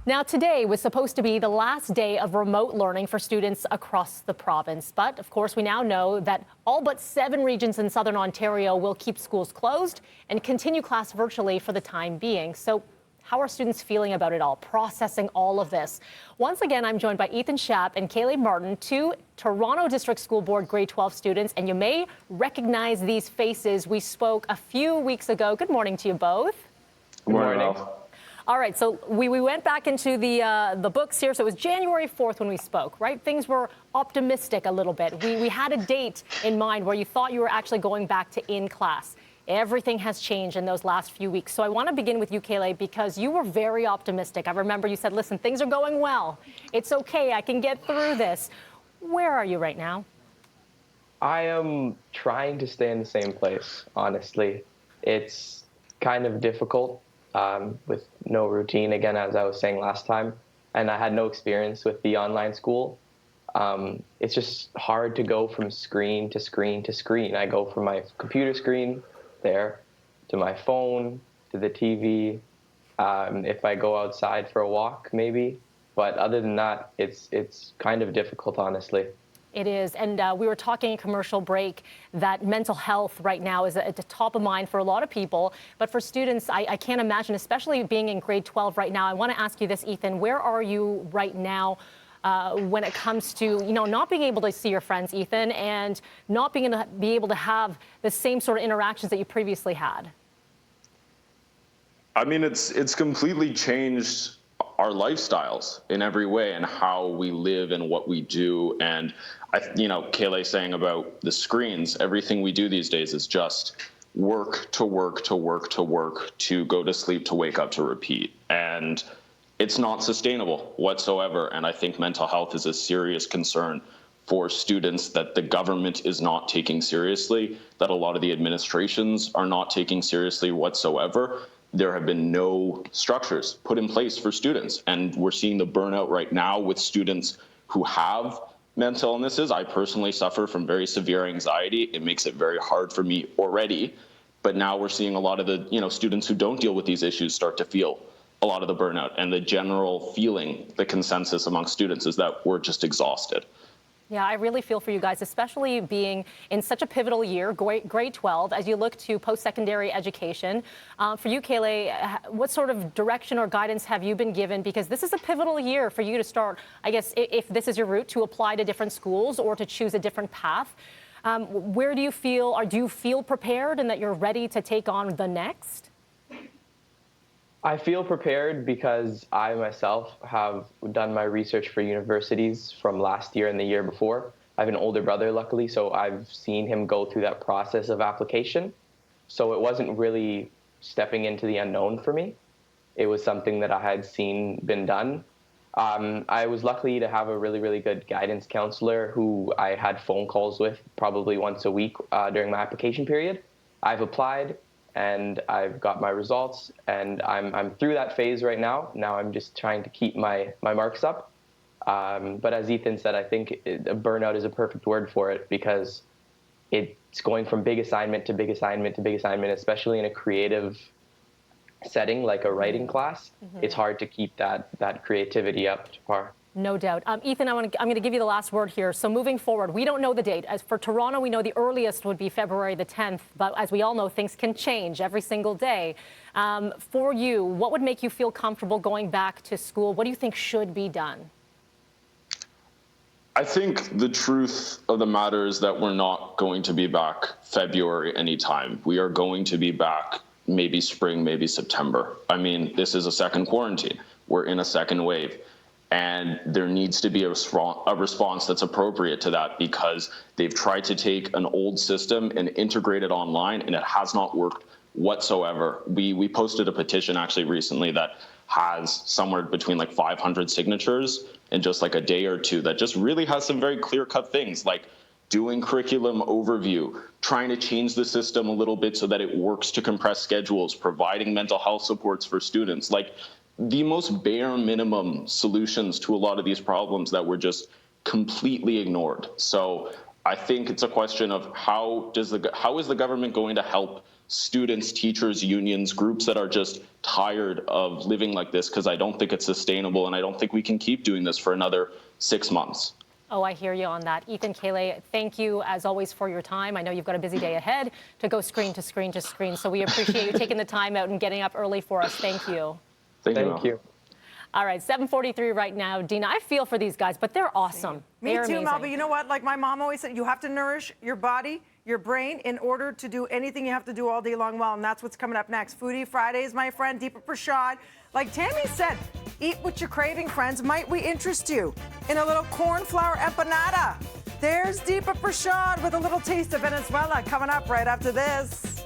Now, today was supposed to be the last day of remote learning for students across the province. But of course, we now know that all but 7 regions in southern Ontario will keep schools closed and continue class virtually for the time being. So how are students feeling about it all, processing all of this? Once again, I'm joined by Shap and Nkele Martin, 2 Toronto District School Board grade 12 students. And you may recognize these faces. We spoke a few weeks ago. Good morning to you both. Good morning. All right, so we went back into the books here. So it was January 4th when we spoke, right? Things were optimistic a little bit. We had a date in mind where you thought you were actually going back to in class. Everything has changed in those last few weeks. So I want to begin with you, Nkele, because you were very optimistic. I remember you said, listen, things are going well. It's okay. I can get through this. Where are you right now? I am trying to stay in the same place, honestly. It's kind of difficult. With no routine, again, as I was saying last time, and I had no experience with the online school. It's just hard to go from screen to screen to screen. I go from my computer screen there to my phone to the TV. If I go outside for a walk, maybe. But other than that, it's kind of difficult, honestly. It is. And we were talking in commercial break that mental health right now is at the top of mind for a lot of people. But for students, I can't imagine, especially being in grade 12 right now. I want to ask you this, Ethan. Where are you right now when it comes to, not being able to see your friends, Ethan, and not being able to have the same sort of interactions that you previously had? I mean, it's completely changed our lifestyles in every way and how we live and what we do. And Nkele saying about the screens, everything we do these days is just work to work to work to work to go to sleep to wake up to repeat. And it's not sustainable whatsoever. And I think mental health is a serious concern for students that the government is not taking seriously, that a lot of the administrations are not taking seriously whatsoever. There have been no structures put in place for students. And we're seeing the burnout right now with students who have mental illnesses. I personally suffer from very severe anxiety. It makes it very hard for me already. But now we're seeing a lot of the students who don't deal with these issues start to feel a lot of the burnout. And the general feeling, the consensus among students is that we're just exhausted. Yeah, I really feel for you guys, especially being in such a pivotal year, grade 12, as you look to post-secondary education. For you, Nkele, what sort of direction or guidance have you been given? Because this is a pivotal year for you to start, I guess, if this is your route, to apply to different schools or to choose a different path. Where do you feel, or do you feel prepared and that you're ready to take on the next? I feel prepared because I myself have done my research for universities from last year and the year before. I have an older brother, luckily, so I've seen him go through that process of application. So it wasn't really stepping into the unknown for me. It was something that I had seen been done. I was lucky to have a really, really good guidance counselor who I had phone calls with probably once a week during my application period. I've applied and I've got my results, and I'm through that phase right now. Now I'm just trying to keep my marks up. But as Ethan said, I think burnout is a perfect word for it, because it's going from big assignment to big assignment to big assignment, especially in a creative setting like a writing class. It's hard to keep that creativity up to par. No doubt. Ethan, I'm going to give you the last word here. So moving forward, we don't know the date. As for Toronto, we know the earliest would be February the 10th. But as we all know, things can change every single day. For you, what would make you feel comfortable going back to school? What do you think should be done? I think the truth of the matter is that we're not going to be back February anytime. We are going to be back maybe spring, maybe September. I mean, this is a second quarantine. We're in a second wave. And there needs to be a response that's appropriate to that, because they've tried to take an old system and integrate it online, and it has not worked whatsoever. We posted a petition actually recently that has somewhere between like 500 signatures in just like a day or two, that just really has some very clear-cut things like doing curriculum overview, trying to change the system a little bit so that it works to compress schedules, providing mental health supports for students. Like, the most bare minimum solutions to a lot of these problems that were just completely ignored. So I think it's a question of how is the government going to help students, teachers, unions, groups that are just tired of living like this, because I don't think it's sustainable, and I don't think we can keep doing this for another 6 months. Oh, I hear you on that. Ethan, Nkele, thank you as always for your time. I know you've got a busy day ahead to go screen to screen to screen, so we appreciate you taking the time out and getting up early for us. Thank you. Thank you. All right, 7:43 right now. Dina, I feel for these guys, but they're awesome. Me They're too, amazing. Mel, but you know what? Like my mom always said, you have to nourish your body, your brain, in order to do anything you have to do all day long well, and that's what's coming up next. Foodie Fridays, my friend, Deepa Prasad. Like Tammy said, eat what you're craving, friends. Might we interest you in a little corn flour empanada? There's Deepa Prasad with a little taste of Venezuela coming up right after this.